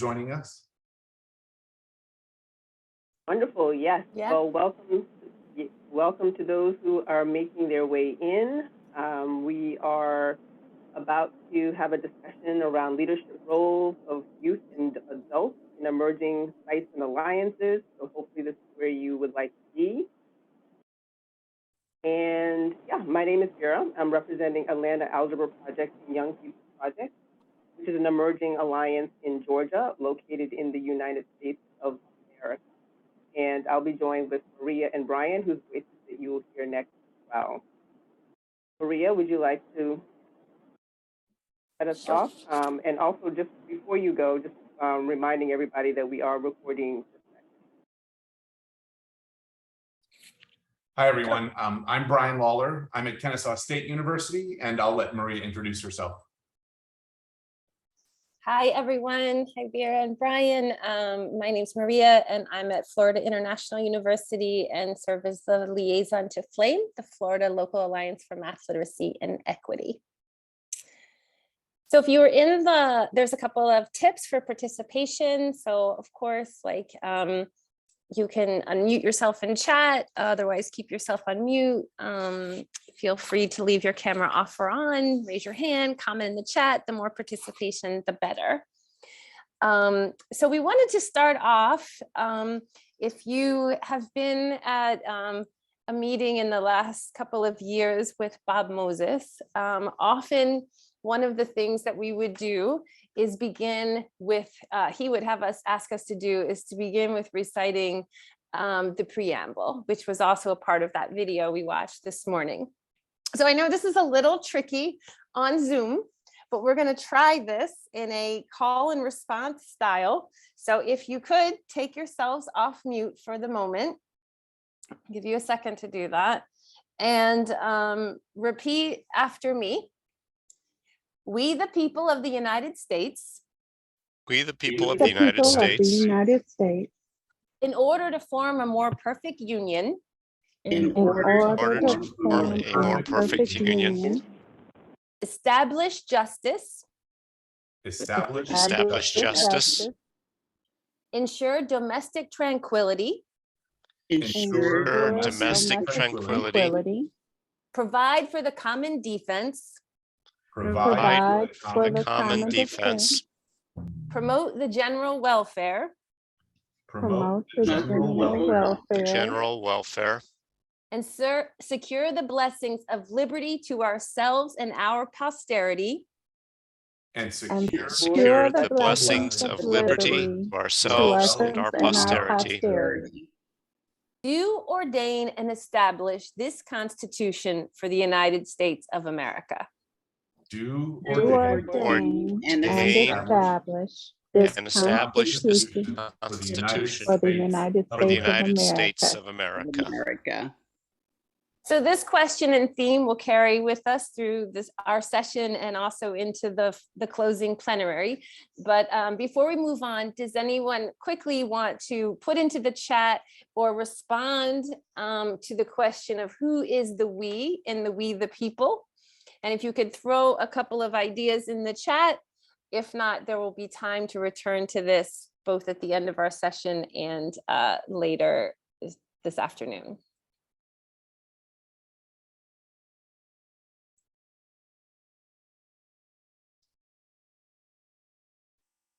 joining us? Wonderful, yes. Yeah. Well, welcome to those who are making their way in. We are about to have a discussion around leadership roles of youth and adults in emerging sites and alliances. So hopefully this is where you would like to be. And yeah, my name is Vera. I'm representing Atlanta Algebra Project and Young People Project, which is an emerging alliance in Georgia located in the United States of America. And I'll be joined with Maria and Brian, whose voices that you will hear next as well. Maria, would you like to set us off? And also, just before you go, just reminding everybody that we are recording. Hi, everyone. I'm Brian Lawler. I'm at Kennesaw State University, and I'll let Maria introduce herself. Hi, everyone. Hi, Vera and Brian. My name's Maria, and I'm at Florida International University and serve as the liaison to FLAME, the Florida Local Alliance for Math Literacy and Equity. So if you were in there's a couple of tips for participation. So of course, like you can unmute yourself in chat, otherwise keep yourself on mute. Feel free to leave your camera off or on, raise your hand, comment in the chat. The more participation, the better. So we wanted to start off, if you have been at a meeting in the last couple of years with Bob Moses, often one of the things that we would do is begin with, he would have us ask us to do is to begin with reciting the preamble, which was also a part of that video we watched this morning. So I know this is a little tricky on Zoom, but we're going to try this in a call and response style. So if you could take yourselves off mute for the moment, I'll give you a second to do that, and repeat after me. We, the people of the United States. We, the people of the United States. In order to form a more perfect union. In order to form a more perfect union. Establish justice. Establish justice. Ensure domestic tranquility. Ensure domestic tranquility. Provide for the common defense. Provide for the common defense. Promote the general welfare. Promote the general welfare. And secure the blessings of liberty to ourselves and our posterity. And secure the blessings of liberty to ourselves and our posterity. Do ordain and establish this Constitution for the United States of America. Do ordain and establish this Constitution for the United States of America. So this question and theme will carry with us through our session and also into the closing plenary. But before we move on, does anyone quickly want to put into the chat or respond to the question of who is the we in the we the people? And if you could throw a couple of ideas in the chat, if not, there will be time to return to this both at the end of our session and later this afternoon.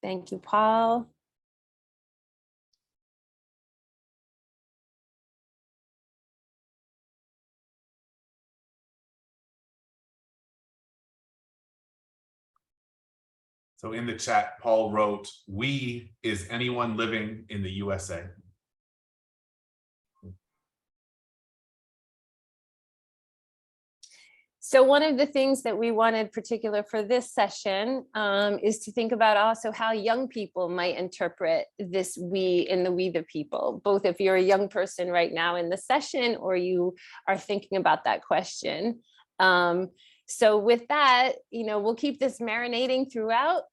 Thank you, Paul. So in the chat, Paul wrote, "We is anyone living in the USA." So one of the things that we wanted particular for this session is to think about also how young people might interpret this we in the we the people, both if you're a young person right now in the session or you are thinking about that question. So with that, we'll keep this marinating throughout.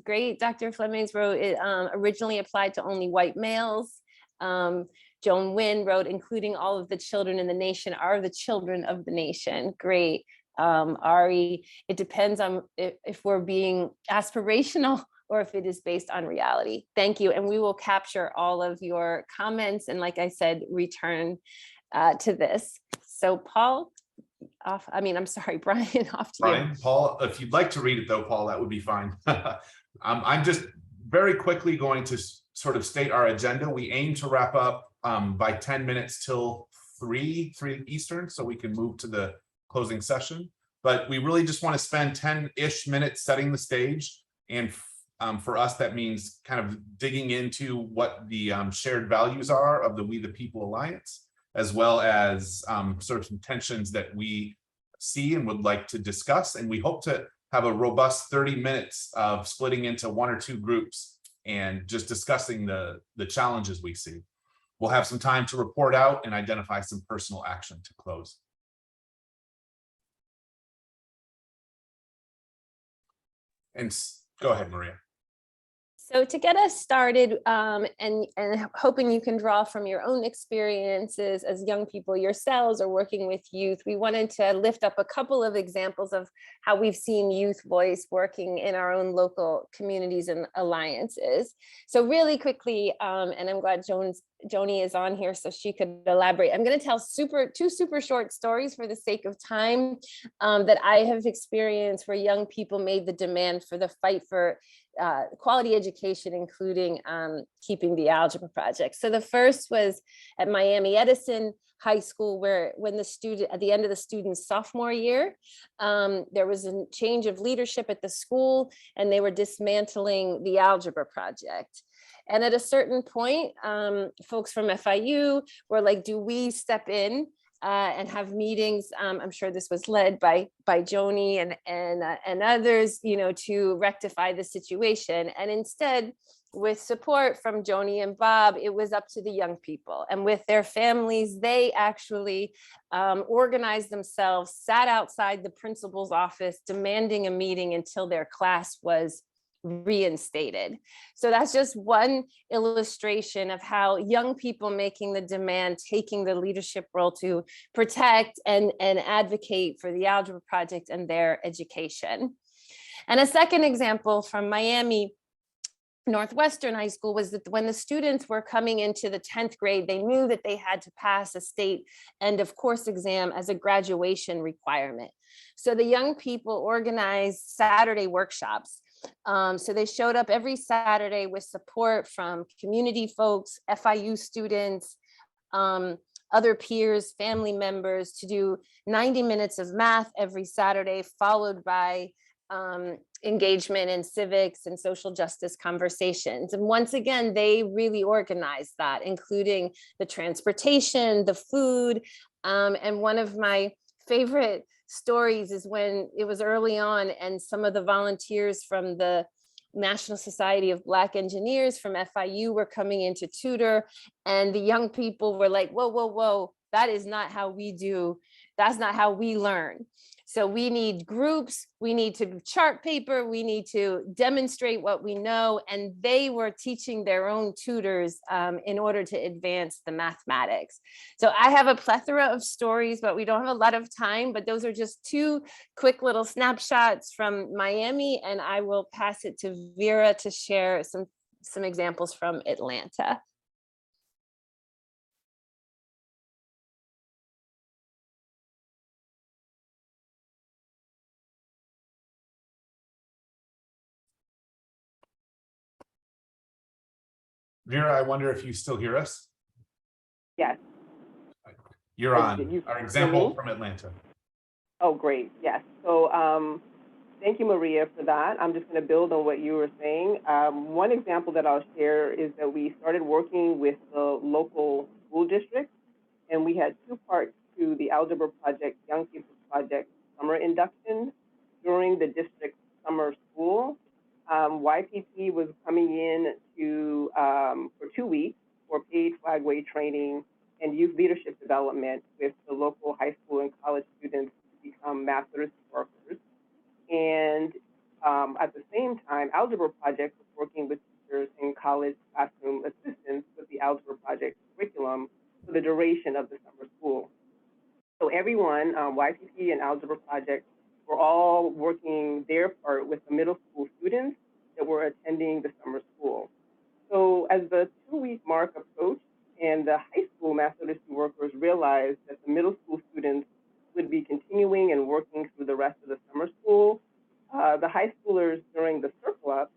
Great, Dr. Flemings wrote it originally applied to only white males. Joan Wynn wrote, including all of the children in the nation are the children of the nation. Great. Ari, it depends on if we're being aspirational or if it is based on reality. Thank you. And we will capture all of your comments and, like I said, return to this. So Paul, I'm sorry, Brian, off to you. Brian, Paul, if you'd like to read it though, Paul, that would be fine. I'm just very quickly going to sort of state our agenda. We aim to wrap up by 10 minutes till 3 Eastern, so we can move to the closing session. But we really just want to spend 10-ish minutes setting the stage. And for us, that means kind of digging into what the shared values are of the We the People Alliance, as well as sort of some tensions that we see and would like to discuss. And we hope to have a robust 30 minutes of splitting into 1 or 2 groups and just discussing the challenges we see. We'll have some time to report out and identify some personal action to close. And go ahead, Maria. So to get us started, and hoping you can draw from your own experiences as young people yourselves or working with youth, we wanted to lift up a couple of examples of how we've seen youth voice working in our own local communities and alliances. So really quickly, and I'm glad Joni is on here so she could elaborate. I'm going to tell two super short stories for the sake of time that I have experienced where young people made the demand for the fight for quality education, including keeping the algebra project. So the first was at Miami Edison High School, where when at the end of the student's sophomore year, there was a change of leadership at the school and they were dismantling the algebra project. And at a certain point, folks from FIU were like, do we step in and have meetings? I'm sure this was led by Joni and others, to rectify the situation. And instead, with support from Joni and Bob, it was up to the young people. And with their families, they actually organized themselves, sat outside the principal's office, demanding a meeting until their class was reinstated. So that's just one illustration of how young people making the demand, taking the leadership role to protect and advocate for the algebra project and their education. And a second example from Miami Northwestern High School was that when the students were coming into the 10th grade, they knew that they had to pass a state end of course exam as a graduation requirement. So the young people organized Saturday workshops. So they showed up every Saturday with support from community folks, FIU students, other peers, family members, to do 90 minutes of math every Saturday, followed by engagement in civics and social justice conversations. And once again, they really organized that, including the transportation, the food. And one of my favorite stories is when it was early on and some of the volunteers from the National Society of Black Engineers from FIU were coming in to tutor, and the young people were like, whoa, that is not how we do, that's not how we learn. So we need groups, we need to chart paper, we need to demonstrate what we know. And they were teaching their own tutors in order to advance the mathematics. So I have a plethora of stories, but we don't have a lot of time, but those are just 2 quick little snapshots from Miami. And I will pass it to Vera to share some examples from Atlanta. Vera, I wonder if you still hear us? Yes. You're on You our hear example me? from Atlanta. Oh, great. Yes. So thank you, Maria, for that. I'm just going to build on what you were saying. One example that I'll share is that we started working with the local school district, and we had 2 parts to the Algebra Project, Young People Project summer induction during the district summer school. YPP was coming in to for 2 weeks for paid flagway training and youth leadership development with the local high school and college students to become math literacy workers. And at the same time, Algebra Project was working with teachers and college classroom assistants with the Algebra Project curriculum for the duration of the summer school. So everyone, YPP and Algebra Project, were all working their part with the middle school students that were attending the summer school. So as the 2-week mark approached and the high school math literacy workers realized that the middle school students would be continuing and working through the rest of the summer school, the high schoolers during the circle up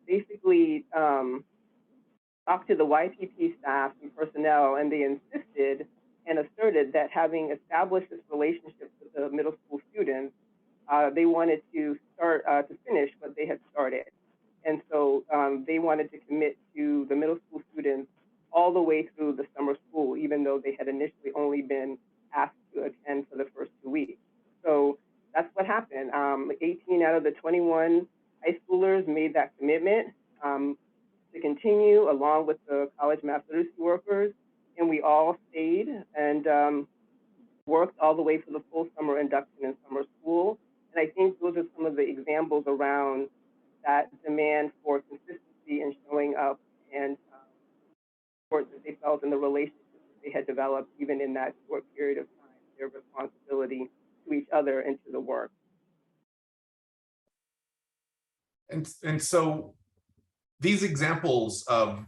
basically talked to the YPP staff and personnel, and they insisted and asserted that having established this relationship with the middle school students, they wanted to start to finish what they had started. And so they wanted to commit to the middle school students all the way through the summer school, even though they had initially only been asked to attend for the first 2 weeks. So that's what happened. 18 out of the 21 high schoolers made that commitment to continue along with the college math literacy workers, and we all stayed and worked all the way for the full summer induction in summer school. And I think those are some of the examples around that demand for consistency and showing up and support that they felt in the relationships that they had developed even in that short period of time, their responsibility to each other and to the work. And so these examples of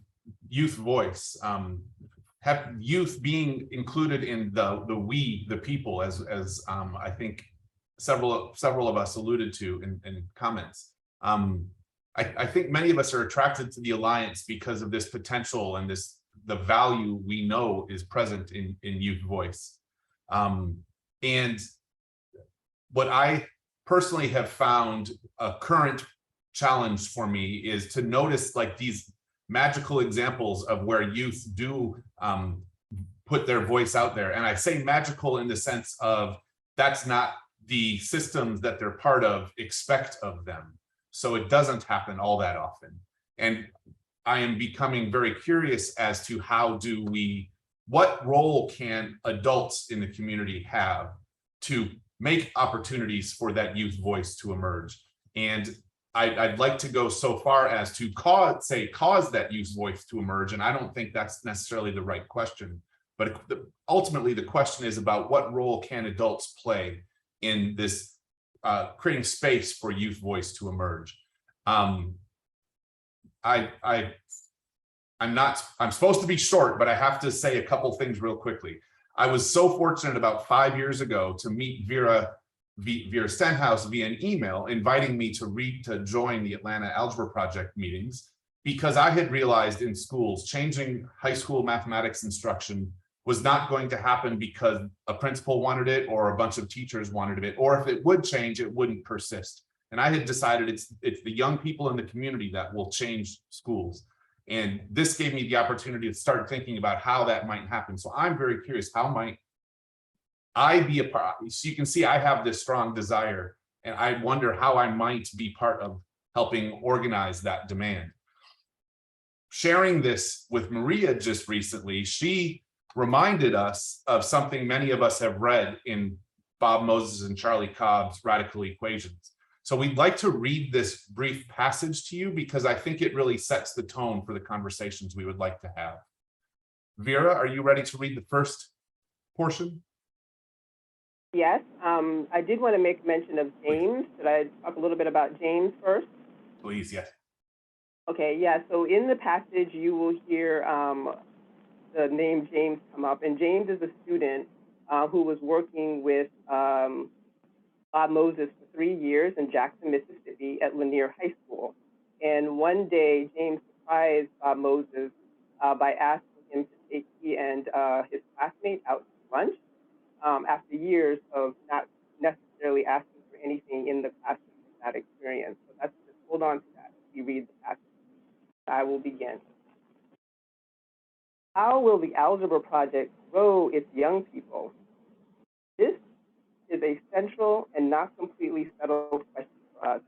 youth voice, have youth being included in the people, as I think several of us alluded to in comments. I think many of us are attracted to the Alliance because of this potential and the value we know is present in youth voice. And what I personally have found a current challenge for me is to notice like these magical examples of where youth do put their voice out there. And I say magical in the sense of that's not the systems that they're part of expect of them. So it doesn't happen all that often. And I am becoming very curious as to what role can adults in the community have to make opportunities for that youth voice to emerge. And I'd like to go so far as to cause that youth voice to emerge. And I don't think that's necessarily the right question, but ultimately the question is about what role can adults play in this creating space for youth voice to emerge. I'm supposed to be short, but I have to say a couple things real quickly. I was so fortunate about 5 years ago to meet Vera Stenhouse via an email inviting me to join the Atlanta Algebra Project meetings, because I had realized in schools changing high school mathematics instruction was not going to happen because a principal wanted it or a bunch of teachers wanted it, or if it would change, it wouldn't persist. And I had decided it's the young people in the community that will change schools. And this gave me the opportunity to start thinking about how that might happen. So I'm very curious, how might I be a part? So you can see I have this strong desire, and I wonder how I might be part of helping organize that demand. Sharing this with Maria just recently, she reminded us of something many of us have read in Bob Moses and Charlie Cobb's Radical Equations. So we'd like to read this brief passage to you because I think it really sets the tone for the conversations we would like to have. Vera, are you ready to read the first portion? Yes, I did want to make mention of James. Should I talk a little bit about James first? Please, yes. Okay, yeah, so in the passage you will hear the name James come up, and James is a student who was working with Bob Moses for 3 years in Jackson, Mississippi at Lanier High School. And one day, James surprised Bob Moses by asking him to take he and his classmates out to lunch after years of not necessarily asking for anything in the classroom from that experience. So let's just hold on to that as we read the passage. I will begin. How will the Algebra Project grow its young people? This is a central and not completely settled question for us.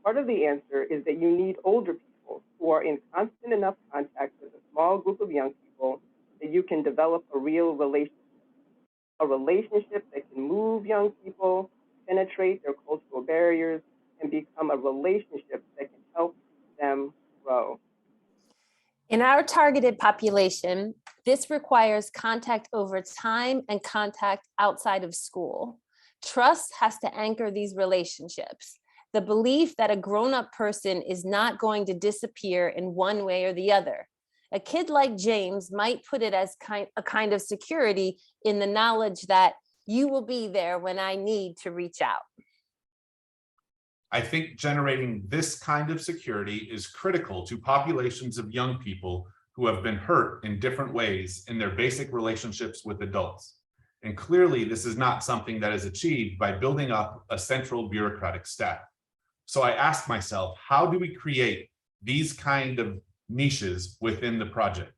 Part of the answer is that you need older people who are in constant enough contact with a small group of young people that you can develop a real relationship that can move young people, penetrate their cultural barriers, and become a relationship that can help them grow. In our targeted population, this requires contact over time and contact outside of school. Trust has to anchor these relationships. the belief that a grown-up person is not going to disappear in one way or the other. A kid like James might put it as a kind of security in the knowledge that you will be there when I need to reach out. I think generating this kind of security is critical to populations of young people who have been hurt in different ways in their basic relationships with adults. And clearly, this is not something that is achieved by building up a central bureaucratic staff. So I asked myself, how do we create these kind of niches within the project?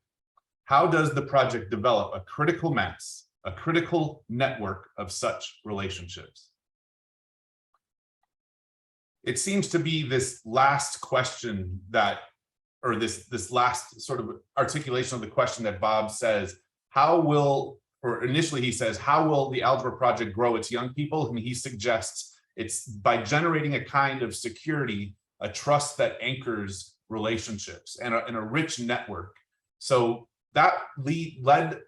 How does the project develop a critical mass, a critical network of such relationships? It seems to be this last question that, or this last sort of articulation of the question that Bob says, how will, or initially he says, how will the Algebra Project grow its young people? And he suggests it's by generating a kind of security, a trust that anchors relationships and a rich network. So that led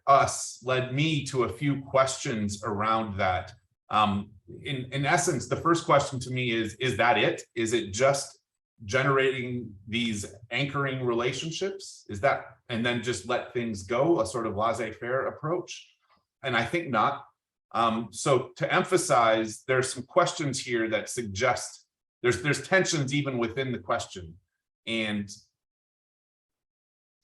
me to a few questions around that. In essence, the first question to me is that it? Is it just generating these anchoring relationships? Is that, and then just let things go, a sort of laissez-faire approach? And I think not. So to emphasize, there's some questions here that suggest there's tensions even within the question. And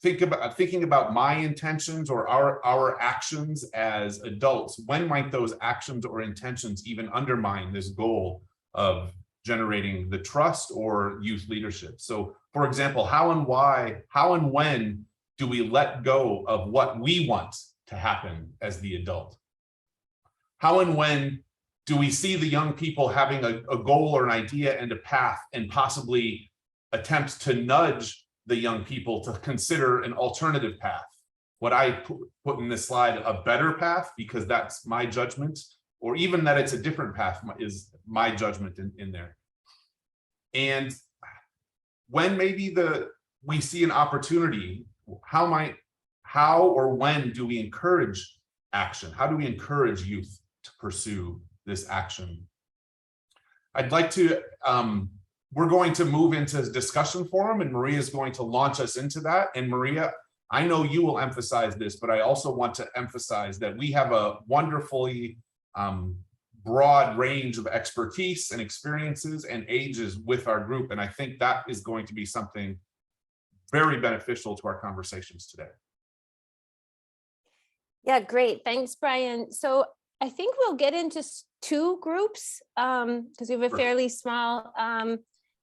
thinking about my intentions or our actions as adults, when might those actions or intentions even undermine this goal of generating the trust or youth leadership? So for example, how and when do we let go of what we want to happen as the adult? How and when do we see the young people having a goal or an idea and a path and possibly attempt to nudge the young people to consider an alternative path? What I put in this slide, a better path, because that's my judgment, or even that it's a different path is my judgment in there. And when maybe we see an opportunity, how or when do we encourage action? How do we encourage youth to pursue this action? I'd like to, we're going to move into discussion forum, and Maria is going to launch us into that. And Maria, I know you will emphasize this, but I also want to emphasize that we have a wonderfully broad range of expertise and experiences and ages with our group. And I think that is going to be something very beneficial to our conversations today. Yeah, great. Thanks, Brian. So I think we'll get into two groups because we have a fairly small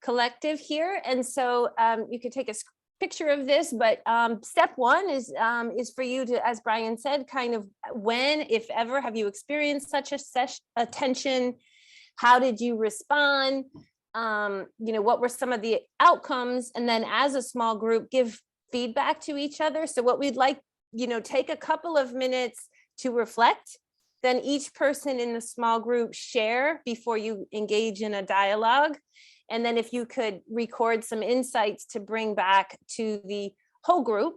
collective here. And so you could take a picture of this, but step one is for you to, as Brian said, kind of when, if ever, have you experienced such a tension? How did you respond? What were some of the outcomes? And then as a small group, give feedback to each other. So what we'd like, take a couple of minutes to reflect. Then each person in the small group share before you engage in a dialogue. And then if you could record some insights to bring back to the whole group.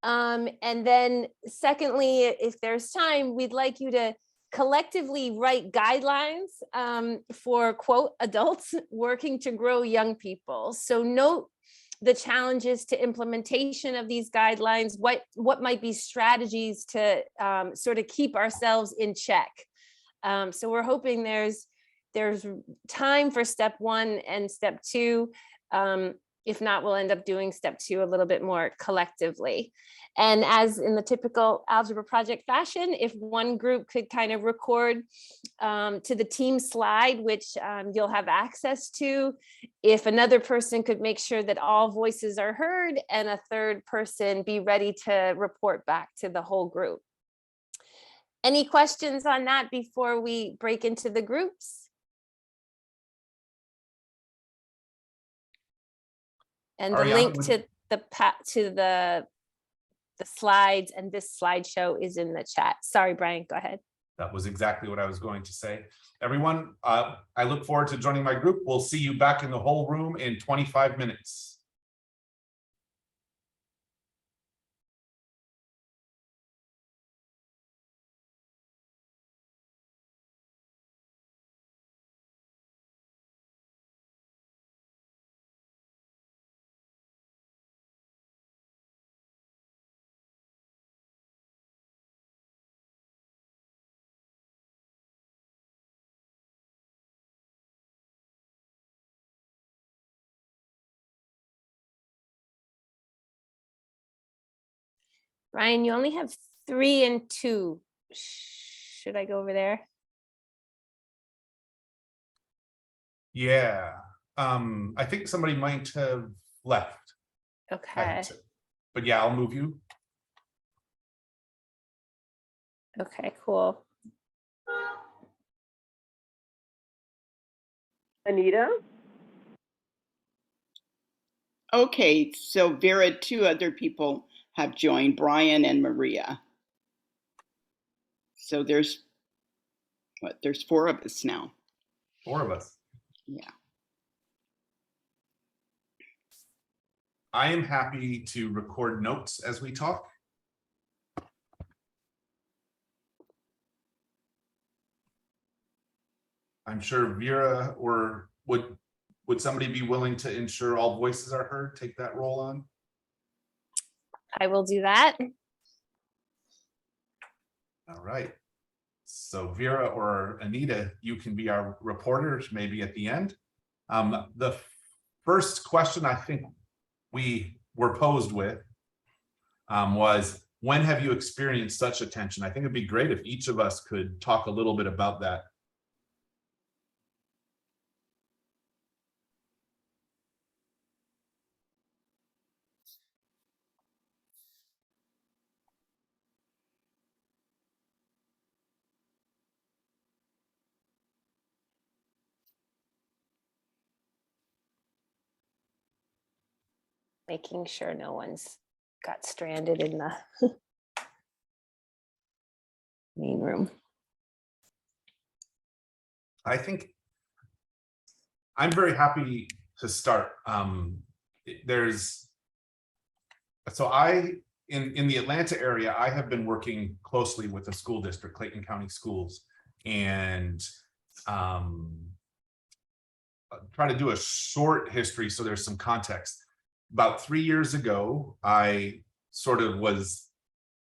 And then secondly, if there's time, we'd like you to collectively write guidelines for, quote, adults working to grow young people. So note the challenges to implementation of these guidelines, what might be strategies to sort of keep ourselves in check. So we're hoping there's time for step one and step two. If not, we'll end up doing step two a little bit more collectively. And as in the typical Algebra Project fashion, if one group could kind of record to the team slide, which you'll have access to, if another person could make sure that all voices are heard, and a third person be ready to report back to the whole group. Any questions on that before we break into the groups? And the link to the slides and this slideshow is in the chat. Sorry, Brian, go ahead. That was exactly what I was going to say. Everyone, I look forward to joining my group. We'll see you back in the whole room in 25 minutes. Ryan, you only have 3 and 2. Should I go over there? Yeah, I think somebody might have left. Okay. But yeah, I'll move you. Okay, cool. Anita? Okay, so Vera, 2 other people have joined, Brian and Maria. So there's 4 of us now. 4 of us. Yeah. I am happy to record notes as we talk. I'm sure Vera or would somebody be willing to ensure all voices are heard, take that role on? I will do that. All right. So Vera or Anita, you can be our reporters maybe at the end. The first question I think we were posed with was, when have you experienced such attention? I think it'd be great if each of us could talk a little bit about that. Making sure no one's got stranded in the main room. I think I'm very happy to start. In the Atlanta area, I have been working closely with the school district, Clayton County Schools, and try to do a short history so there's some context. About 3 years ago, I sort of was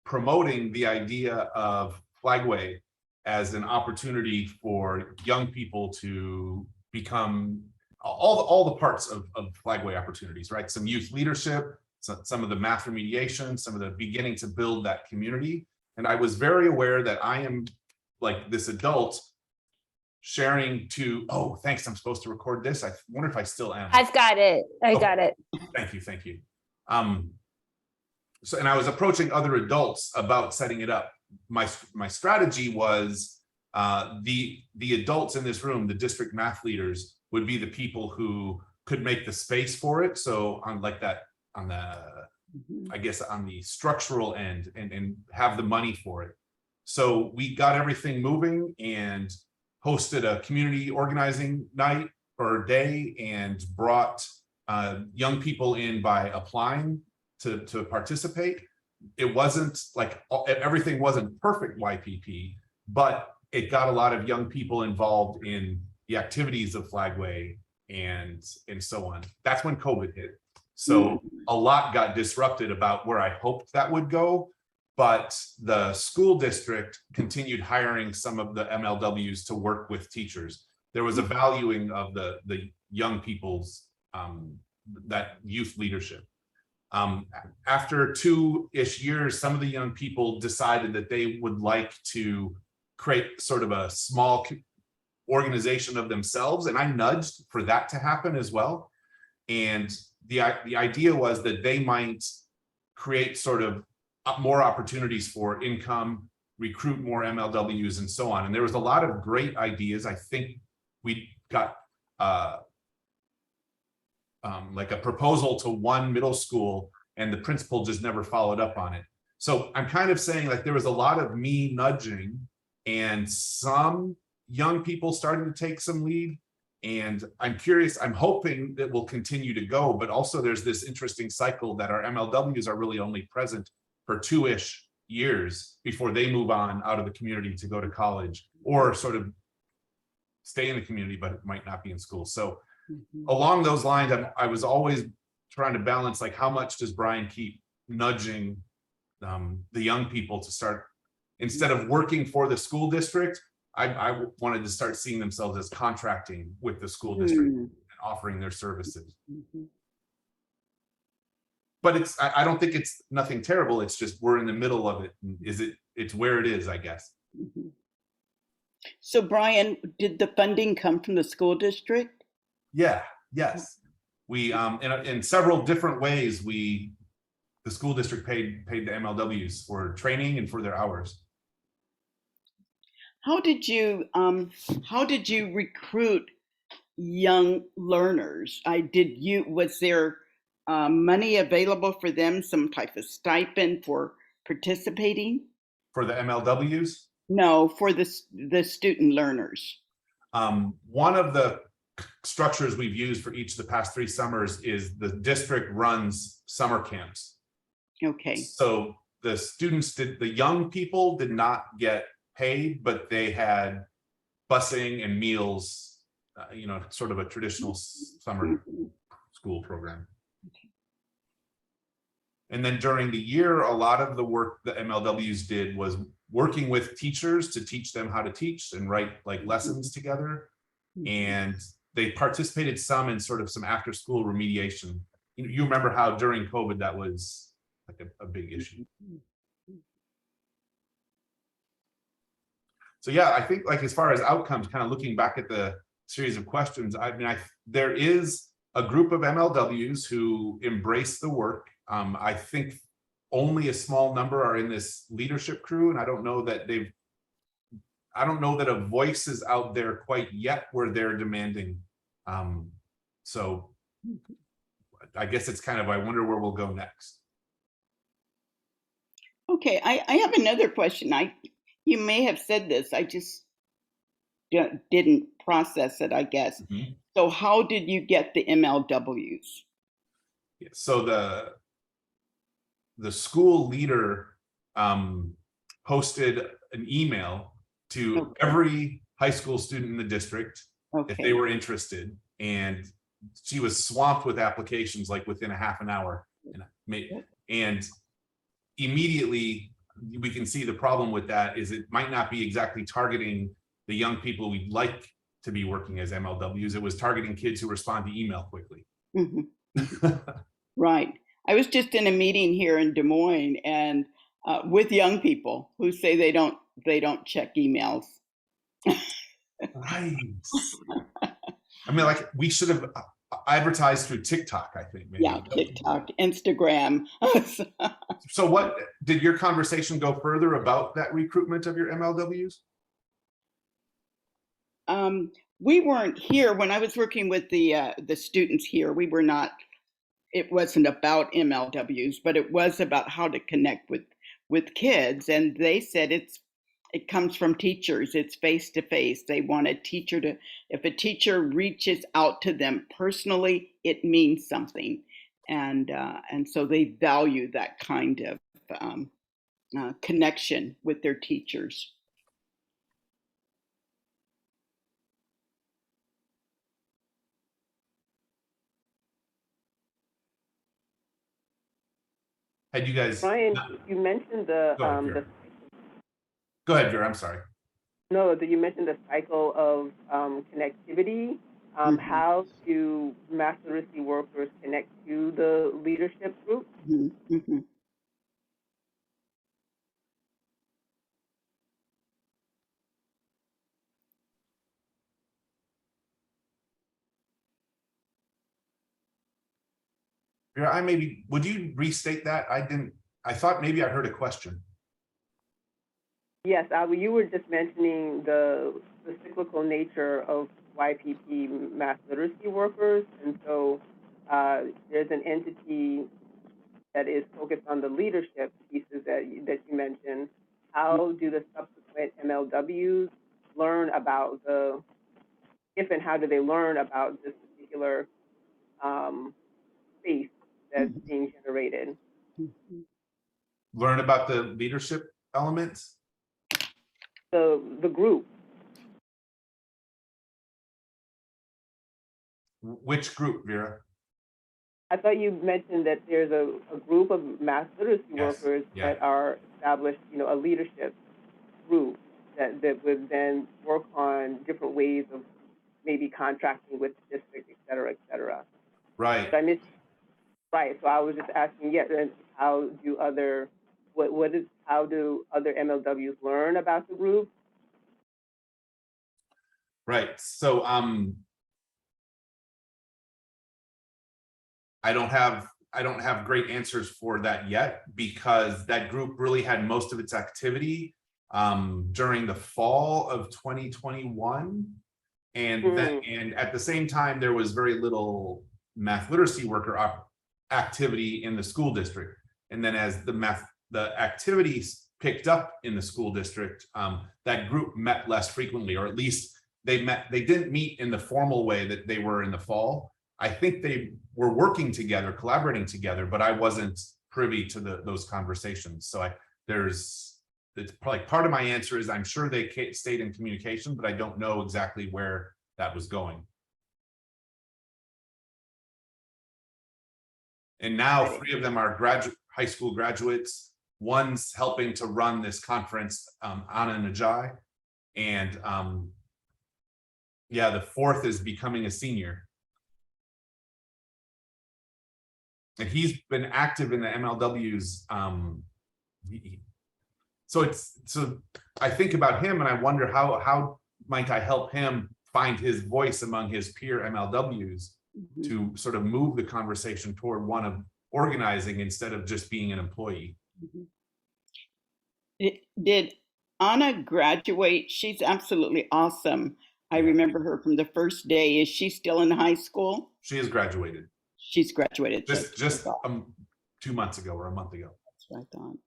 promoting the idea of Flagway as an opportunity for young people to become all the parts of Flagway opportunities, right? Some youth leadership, some of the math remediation, some of the beginning to build that community. And I was very aware that I am like this adult sharing to, oh, thanks, I'm supposed to record this. I wonder if I still am. I've got it. I got it. Thank you, thank you. So, and I was approaching other adults about setting it up. My strategy was the adults in this room, the district math leaders, would be the people who could make the space for it. So on like that, on the, I guess on the structural end, and have the money for it. So we got everything moving and hosted a community organizing night or day and brought young people in by applying to participate. It wasn't like everything wasn't perfect YPP, but it got a lot of young people involved in the activities of Flagway and so on. That's when COVID hit. So a lot got disrupted about where I hoped that would go, but the school district continued hiring some of the MLWs to work with teachers. There was a valuing of the young people's that youth leadership. After 2-ish years, some of the young people decided that they would like to create sort of a small organization of themselves, and I nudged for that to happen as well. And the idea was that they might create sort of more opportunities for income, recruit more MLWs and so on. And there was a lot of great ideas. I think we got like a proposal to one middle school, and the principal just never followed up on it. So I'm kind of saying like there was a lot of me nudging and some young people starting to take some lead. And I'm curious, I'm hoping that will continue to go, but also there's this interesting cycle that our MLWs are really only present for 2-ish years before they move on out of the community to go to college or sort of stay in the community, but it might not be in school. So along those lines, I was always trying to balance, like, how much does Brian keep nudging the young people to start, instead of working for the school district, I wanted to start seeing themselves as contracting with the school district and offering their services. but I don't think it's nothing terrible. It's just we're in the middle of it. It's where it is, I guess. Mhm. So Brian, did the funding come from the school district? Yeah, yes. We in several different ways, the school district paid the MLWs for training and for their hours. How did you recruit young learners? Was there money available for them, some type of stipend for participating? For the MLWs? No, for the student learners. One of the structures we've used for each of the past 3 summers is the district runs summer camps. Okay. So the young people did not get paid, but they had busing and meals, sort of a traditional summer school program. And then during the year, a lot of the work the MLWs did was working with teachers to teach them how to teach and write like lessons together. And they participated some in sort of some after school remediation. You remember how during COVID that was like a big issue. So yeah, I think like as far as outcomes, kind of looking back at the series of questions, I mean, there is a group of MLWs who embrace the work. I think only a small number are in this leadership crew, and I don't know that a voice is out there quite yet where they're demanding. So I guess it's kind of, I wonder where we'll go next. Okay, I have another question. You may have said this, I just didn't process it, I guess. Mm-hmm. So how did you get the MLWs? So the school leader posted an email to every high school student in the district if they were interested, and she was swamped with applications like within a half an hour, and immediately we can see the problem with that is it might not be exactly targeting the young people we'd like to be working as MLWs. It was targeting kids who respond to email quickly. Mm-hmm. Right. I was just in a meeting here in Des Moines and with young people who say they don't check emails. Right. I mean, like we should have advertised through TikTok, I think. Maybe. Yeah, TikTok, Instagram. So what, did your conversation go further about that recruitment of your MLWs? We weren't here when I was working with the students here. We were not. It wasn't about MLWs, but it was about how to connect with kids. And they said it comes from teachers. It's face to face. They want a teacher to. If a teacher reaches out to them personally, it means something, and so they value that kind of connection with their teachers. Had you guys? Brian, you mentioned the Go ahead, Vera. I'm sorry. No, that you mentioned the cycle of connectivity. How do mass literacy workers connect to the leadership group? Mm-hmm. Vera, would you restate that? I thought maybe I heard a question. Yes, you were just mentioning the cyclical nature of YPP mass literacy workers, and so there's an entity that is focused on the leadership pieces that you mentioned. How do the subsequent MLWs learn about and how do they learn about this particular space that's being generated? Learn about the leadership elements? The group. Which group, Vera? I thought you mentioned that there's a group of mass literacy workers that are established, a leadership group that would then work on different ways of maybe contracting with the district, et cetera, et cetera. Right. Did I miss? Right, so I was just asking, yeah, and how do other, how do other MLWs learn about the group? Right. So I don't have great answers for that yet, because that group really had most of its activity during the fall of 2021. And at the same time, there was very little math literacy worker activity in the school district. And then as the activities picked up in the school district, that group met less frequently, or at least they didn't meet in the formal way that they were in the fall. I think they were working together, collaborating together, but I wasn't privy to those conversations. So it's probably part of my answer is I'm sure they stayed in communication, but I don't know exactly where that was going. And now 3 of them are high school graduates. One's helping to run this conference, Anna Najai. And yeah, the 4th is becoming a senior. And he's been active in the MLWs. So I think about him and I wonder how might I help him find his voice among his peer MLWs to sort of move the conversation toward one of organizing instead of just being an employee. Did Anna graduate? She's absolutely awesome. I remember her from the first day. Is she still in high school? She has graduated. She's graduated. Just 2 months ago or a month ago. That's what I thought.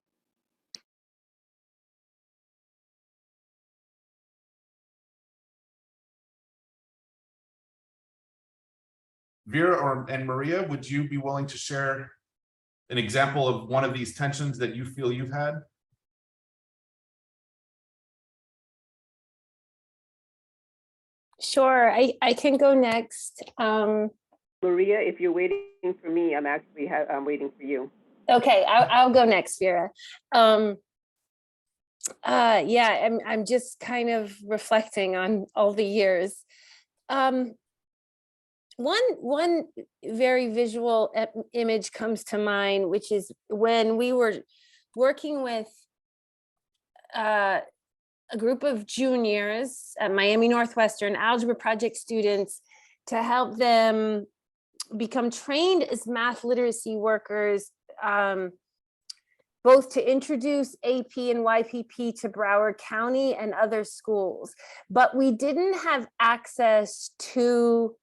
Vera and Maria, would you be willing to share an example of one of these tensions that you feel you've had? Sure, I can go next. Maria, if you're waiting for me, I'm actually I'm waiting for you. Okay, I'll go next, Vera. Yeah, I'm just kind of reflecting on all the years. One very visual image comes to mind, which is when we were working with a group of juniors at Miami Northwestern, algebra project students, to help them become trained as math literacy workers, both to introduce AP and YPP to Broward County and other schools. But we didn't have access to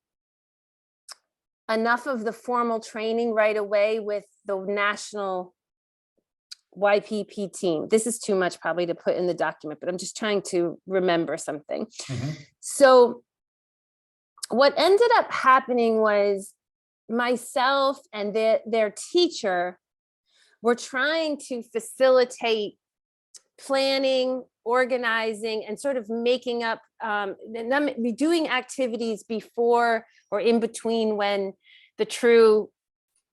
enough of the formal training right away with the national YPP team. This is too much probably to put in the document, but I'm just trying to remember something. So what ended up happening was myself and their teacher were trying to facilitate planning, organizing, and sort of making up, doing activities before or in between when the true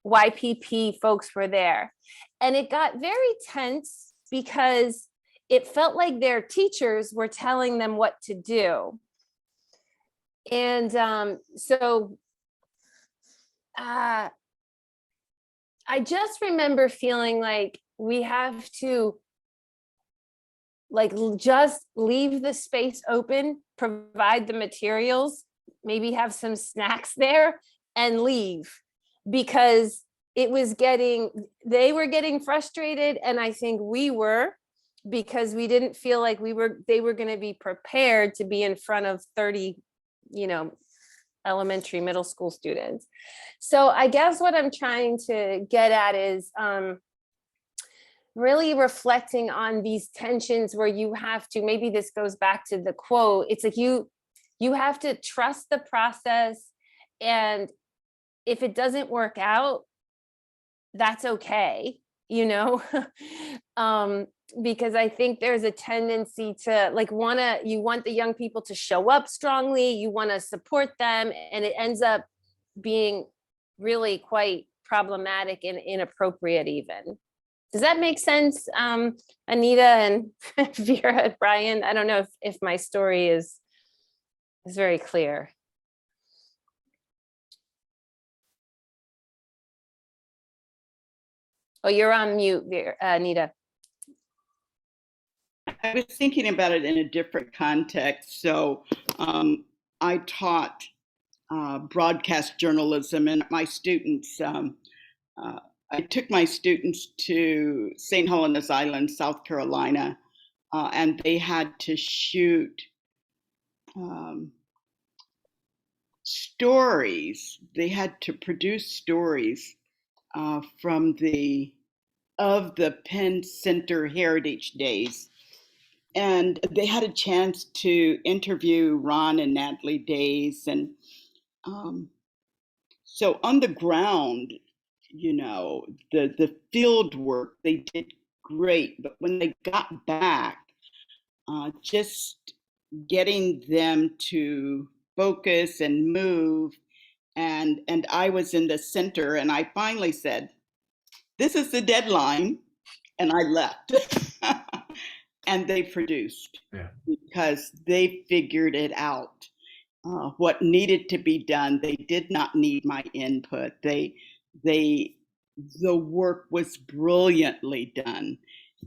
YPP folks were there. And it got very tense because it felt like their teachers were telling them what to do. And so I just remember feeling like we have to just leave the space open, provide the materials, maybe have some snacks there and leave, because they were getting frustrated. And I think we were, because we didn't feel like they were going to be prepared to be in front of 30, elementary, middle school students. So I guess what I'm trying to get at is really reflecting on these tensions where you have to, maybe this goes back to the quote, it's like you have to trust the process, and if it doesn't work out, that's okay, because I think there's a tendency to you want the young people to show up strongly, you want to support them, and it ends up being really quite problematic and inappropriate even. Does that make sense, Anita and Vera and Brian? I don't know if my story is very clear. Oh, you're on mute, Anita. I was thinking about it in a different context. So I taught broadcast journalism, and my students, I took my students to St. Helena's Island, South Carolina, and they had to shoot stories. They had to produce stories from the Penn Center Heritage Days. And they had a chance to interview Ron and Natalie Days. And so on the ground, you know, the field work, they did great. But when they got back, just getting them to focus and move. And I was in the center, and I finally said, "This is the deadline," and I left. And they produced, Yeah. because they figured it out. What needed to be done, they did not need my input. The work was brilliantly done.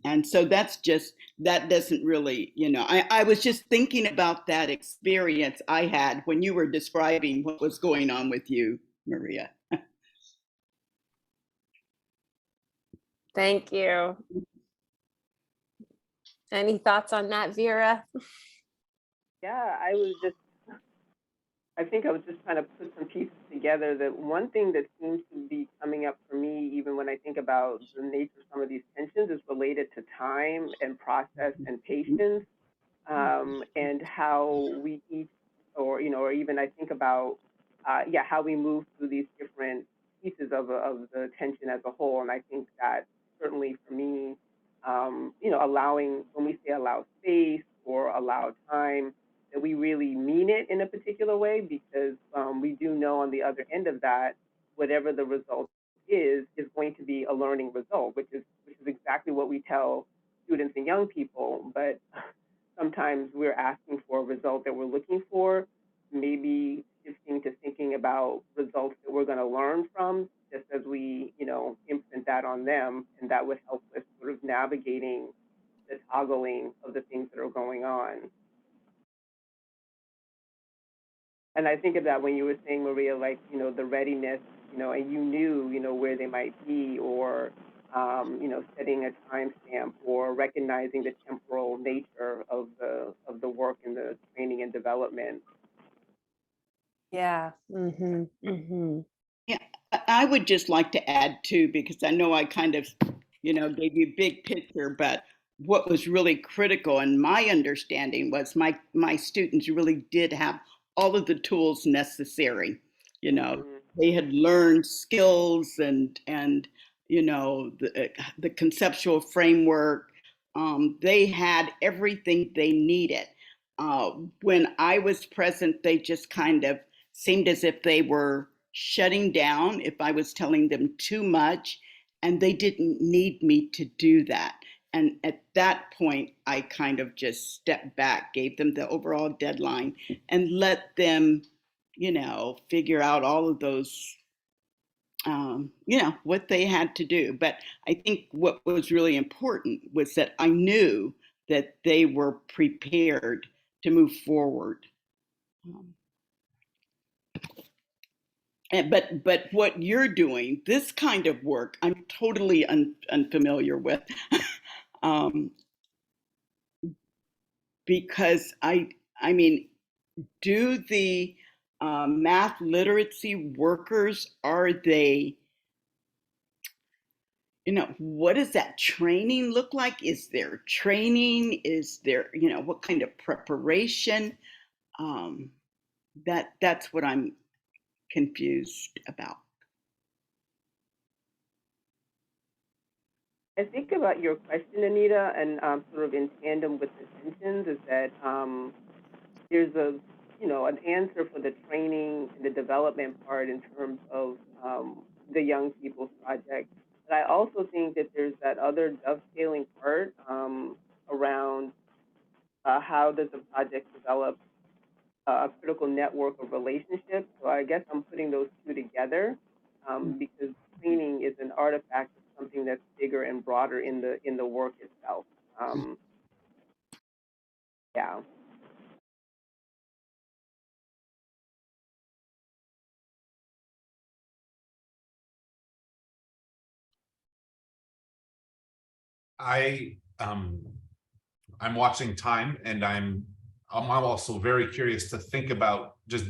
And so that doesn't really, you know, I was just thinking about that experience I had when you were describing what was going on with you, Maria. Thank you. Any thoughts on that, Vera? Yeah, I think I was just trying to put some pieces together. That one thing that seems to be coming up for me, even when I think about the nature of some of these tensions, is related to time and process and patience, and how we each, or or even I think about, how we move through these different pieces of the tension as a whole. And I think that certainly for me, allowing, when we say allow space or allow time, that we really mean it in a particular way, because we do know on the other end of that, whatever the result is going to be a learning result, which is exactly what we tell students and young people. But sometimes we're asking for a result that we're looking for, maybe shifting to thinking about results that we're going to learn from, just as we, imprint that on them, and that would help with sort of navigating the toggling of the things that are going on. And I think of that when you were saying, Maria, like, the readiness, and you knew, where they might be, or, setting a timestamp, or recognizing the temporal nature of the work and the training and development. Yeah. Mm-hmm. Mm-hmm. Yeah, I would just like to add too, because I know I kind of, gave you a big picture, but what was really critical in my understanding was my students really did have all of the tools necessary. Mm-hmm. They had learned skills and the conceptual framework. They had everything they needed. When I was present, they just kind of seemed as if they were shutting down if I was telling them too much, and they didn't need me to do that. And at that point, I kind of just stepped back, gave them the overall deadline, and let them, figure out all of those, what they had to do. But I think what was really important was that I knew that they were prepared to move forward. But what you're doing, this kind of work, I'm totally unfamiliar with, because I mean, do the math literacy workers, are they, what does that training look like? Is there training? Is there, what kind of preparation? That's what I'm confused about. I think about your question, Anita, and sort of in tandem with the tensions, is that there's an answer for the training and the development part in terms of the Young People's Project. But I also think that there's that other dovetailing part around how does the project develop a critical network of relationships. So I guess I'm putting those two together, because training is an artifact of something that's bigger and broader in the work itself. Yeah. I'm watching time, and I'm also very curious to think about just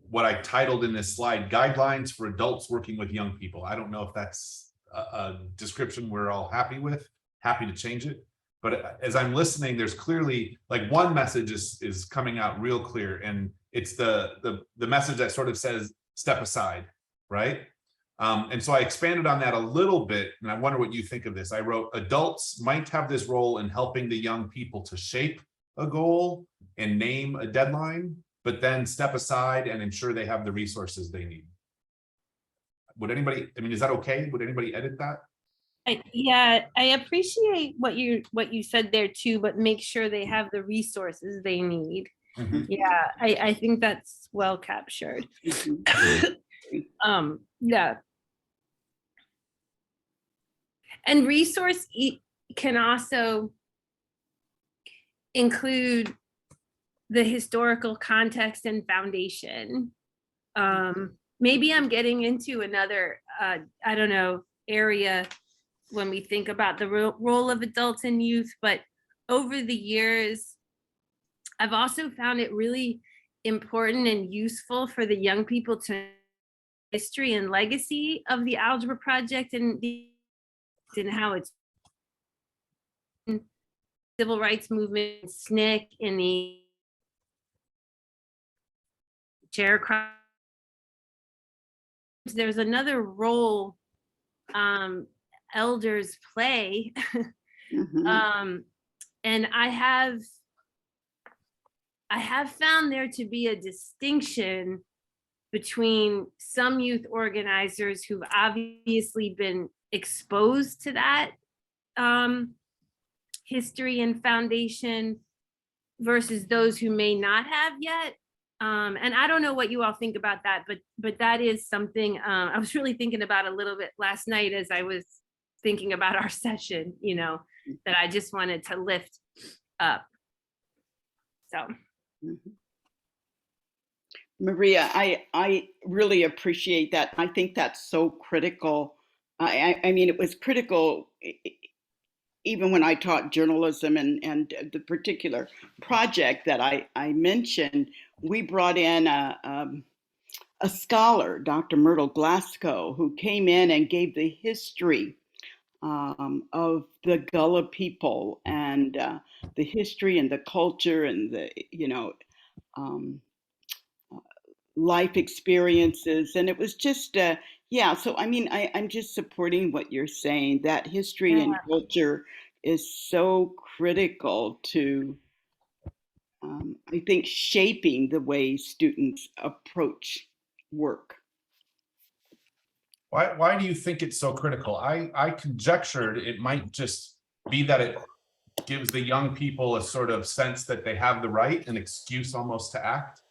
what I titled in this slide, guidelines for adults working with young people. I don't know if that's a description we're all happy with, happy to change it. But as I'm listening, there's clearly like one message is coming out real clear, and it's the message that sort of says step aside, right? And so I expanded on that a little bit, and I wonder what you think of this. I wrote, adults might have this role in helping the young people to shape a goal and name a deadline, but then step aside and ensure they have the resources they need. Would anybody, I mean, is that okay? Would anybody edit that? Yeah, I appreciate what you said there too, but make sure they have the resources they need. Mhm. Yeah, I think that's well captured. Yeah. And resource can also include the historical context and foundation. Maybe I'm getting into another, I don't know, area when we think about the role of adults and youth, but over the years, I've also found it really important and useful for the young people to history and legacy of the Algebra Project and how it's civil rights movement, SNCC, in the sharecropping. There's another role elders play. And I have found there to be a distinction between some youth organizers who've obviously been exposed to that history and foundation versus those who may not have yet. And I don't know what you all think about that, but that is something I was really thinking about a little bit last night as I was thinking about our session, you know, that I just wanted to lift up. So. Maria, I really appreciate that. I think that's so critical. I mean, it was critical even when I taught journalism and the particular project that I mentioned. We brought in a scholar, Dr. Myrtle Glasgow, who came in and gave the history of the Gullah people and the history and the culture and the, you know, life experiences. And it was just, yeah, so I mean, I'm just supporting what you're saying. That history and culture is so critical to, I think, shaping the way students approach work. Why do you think it's so critical? I conjectured it might just be that it gives the young people a sort of sense that they have the right, an excuse almost to act.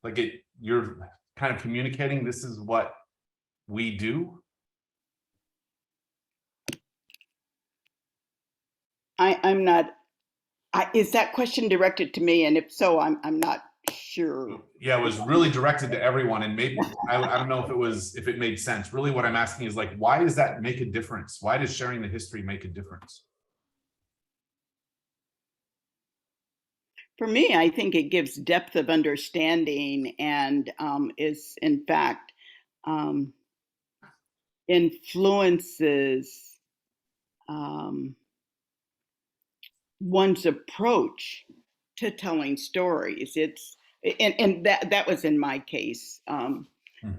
Like you're kind of communicating, this is what we do. I'm not, is that question directed to me? And if so, I'm not sure. Yeah, it was really directed to everyone, and maybe I don't know if it made sense. Really what I'm asking is, like, why does that make a difference? Why does sharing the history make a difference? For me, I think it gives depth of understanding and is in fact influences one's approach to telling stories. It's and that was in my case,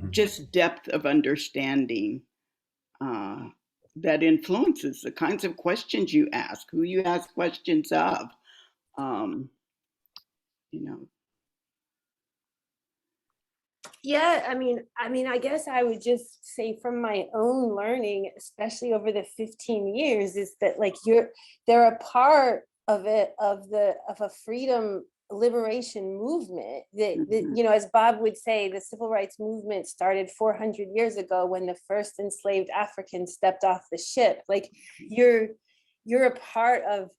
just depth of understanding that influences the kinds of questions you ask, who you ask questions of, you know. Yeah, I mean, I guess I would just say from my own learning, especially over the 15 years, is that like they're a part of it, of a freedom liberation movement that, as Bob would say, the civil rights movement started 400 years ago when the first enslaved Africans stepped off the ship. Like you're a part of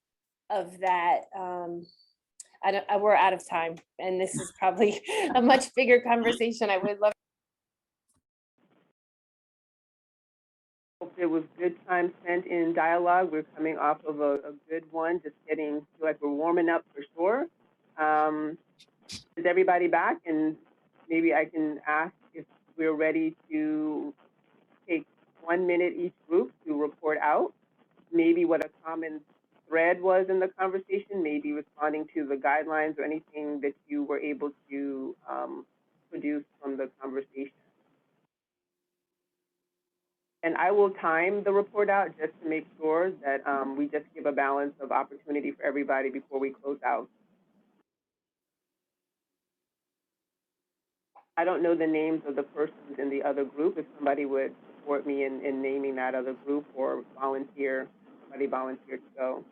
that. We're out of time, and this is probably a much bigger conversation. I would love. Hope it was good time spent in dialogue. We're coming off of a good one, just feel like we're warming up for sure. Is everybody back? And maybe I can ask if we're ready to take 1 minute each group to report out, maybe what a common thread was in the conversation, maybe responding to the guidelines or anything that you were able to produce from the conversation. And I will time the report out just to make sure that we just give a balance of opportunity for everybody before we close out. I don't know the names of the persons in the other group. If somebody would support me in naming that other group or somebody volunteer to go.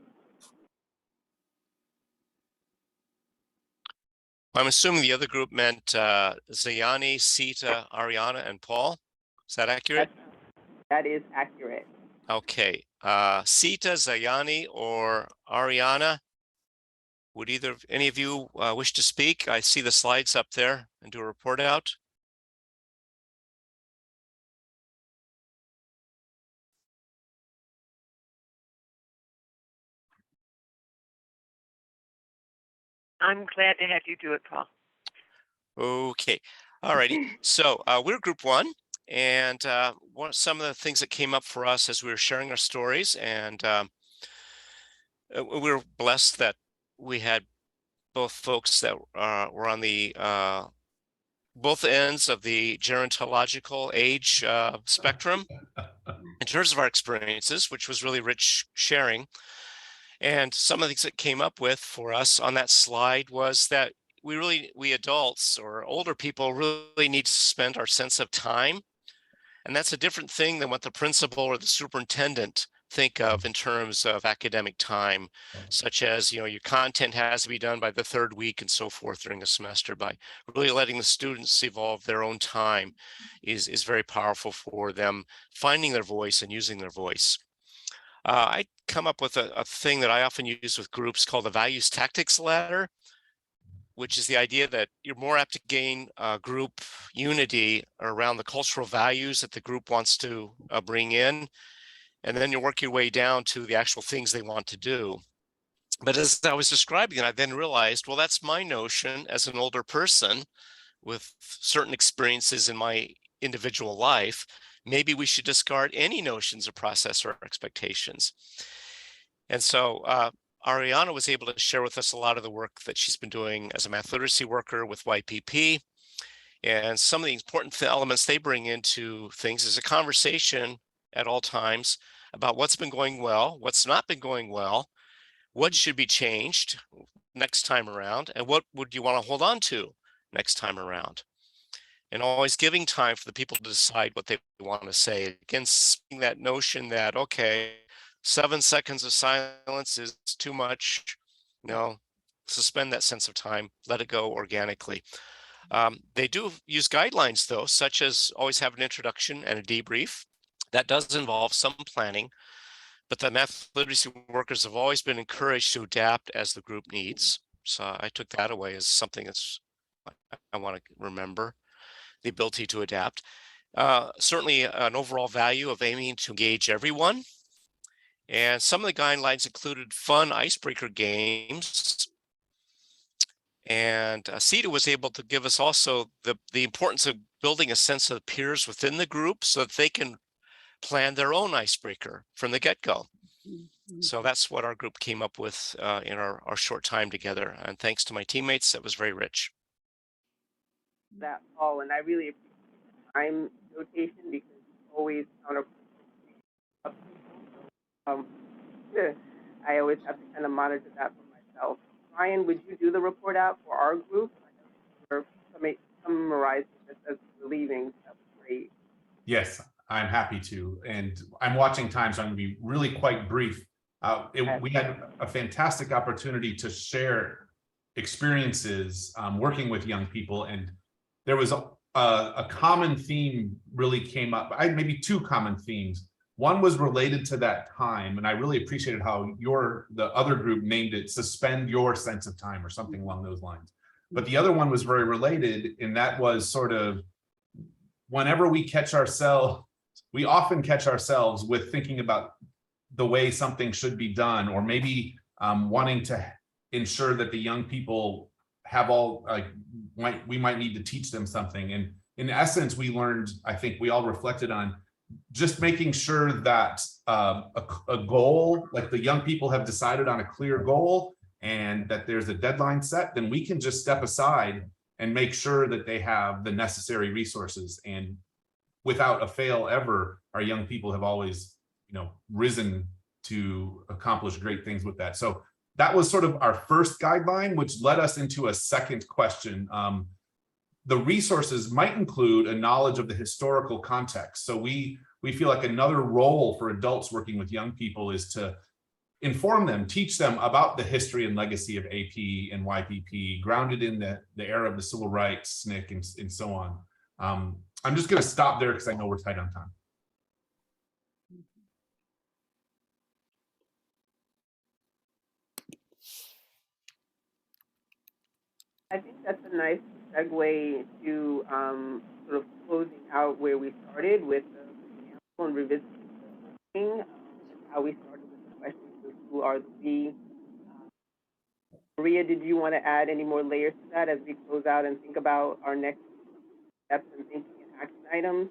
I'm assuming the other group meant Zayani, Sita, Ariana, and Paul. Is that accurate? That is accurate. Okay. Sita, Zayani, or Ariana? Would any of you wish to speak? I see the slides up there and do a report out. I'm glad to have you do it, Paul. Okay. All righty. So we're group one, and some of the things that came up for us as we were sharing our stories, and we were blessed that we had both folks that were on the both ends of the gerontological age spectrum in terms of our experiences, which was really rich sharing. And some of the things that came up with for us on that slide was that we adults or older people really need to spend our sense of time. And that's a different thing than what the principal or the superintendent think of in terms of academic time, such as, your content has to be done by the third week and so forth during the semester. By really letting the students evolve their own time is very powerful for them finding their voice and using their voice. I come up with a thing that I often use with groups called the values tactics ladder, which is the idea that you're more apt to gain group unity around the cultural values that the group wants to bring in. And then you work your way down to the actual things they want to do. But as I was describing it, I then realized, well, that's my notion as an older person with certain experiences in my individual life. Maybe we should discard any notions of process or expectations. And so Ariana was able to share with us a lot of the work that she's been doing as a math literacy worker with YPP. And some of the important elements they bring into things is a conversation at all times about what's been going well, what's not been going well, what should be changed next time around, and what would you want to hold on to next time around. And always giving time for the people to decide what they want to say. Against that notion that, okay, 7 seconds of silence is too much. No, suspend that sense of time, let it go organically. They do use guidelines, though, such as always have an introduction and a debrief. That does involve some planning, but the math literacy workers have always been encouraged to adapt as the group needs. So I took that away as something that's I want to remember, the ability to adapt. Certainly an overall value of aiming to engage everyone. And some of the guidelines included fun icebreaker games. And Sita was able to give us also the importance of building a sense of peers within the group so that they can plan their own icebreaker from the get-go. So that's what our group came up with in our short time together. And thanks to my teammates, that was very rich. That, Paul, and I really appreciate the time notation because it's always counterproductive. I always have to kind of monitor that for myself. Ryan, would you do the report out for our group? Or summarize it as we're leaving? That was great. Yes, I'm happy to. And I'm watching time, so I'm going to be really quite brief. We had a fantastic opportunity to share experiences working with young people, and there was a common theme really came up. Maybe two common themes. One was related to that time, and I really appreciated how the other group named it "Suspend Your Sense of Time" or something along those lines. But the other one was very related, and that was sort of whenever we often catch ourselves with thinking about the way something should be done, or maybe wanting to ensure that the young people have we might need to teach them something. And in essence, we learned, I think we all reflected on just making sure that a goal, like the young people have decided on a clear goal and that there's a deadline set, then we can just step aside and make sure that they have the necessary resources. And without a fail ever, our young people have always, risen to accomplish great things with that. So that was sort of our first guideline, which led us into a second question. The resources might include a knowledge of the historical context. So we feel like another role for adults working with young people is to inform them, teach them about the history and legacy of AP and YPP, grounded in the era of the civil rights, SNCC, and so on. I'm just going to stop there because I know we're tight on time. I think that's a nice segue to sort of closing out where we started with the and revisiting how we started with the questions of who are the we. Maria, did you want to add any more layers to that as we close out and think about our next steps and thinking and action items?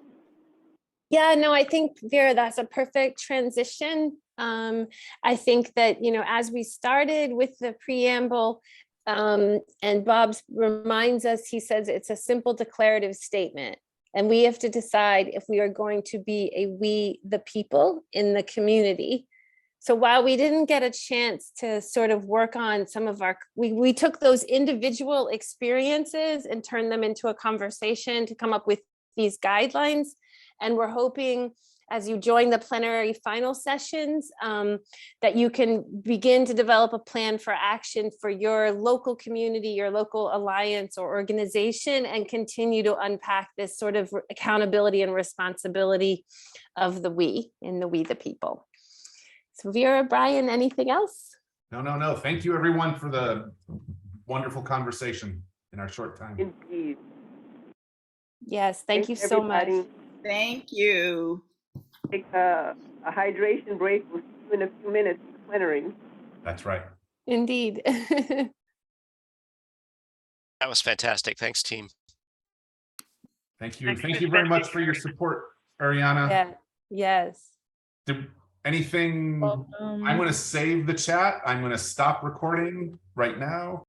Yeah, no, I think, Vera, that's a perfect transition. I think that, as we started with the preamble, and Bob reminds us, he says it's a simple declarative statement, and we have to decide if we are going to be a we, the people in the community. So while we didn't get a chance to sort of work on some of we took those individual experiences and turned them into a conversation to come up with these guidelines. And we're hoping, as you join the plenary final sessions, that you can begin to develop a plan for action for your local community, your local alliance or organization, and continue to unpack this sort of accountability and responsibility of the we, in the we the people. So Vera, Brian, anything else? No. Thank you everyone for the wonderful conversation in our short time. Indeed. Yes, thank you Thanks, so much. everybody. Thank you. Take a hydration break. We'll see you in a few minutes for the plenary. That's right. Indeed. That was fantastic. Thanks, team. Thank you. Thanks, Thank you very much for your support, Ariana. Yeah. Yes. Anything? I'm going to save the chat. I'm going to stop recording right now.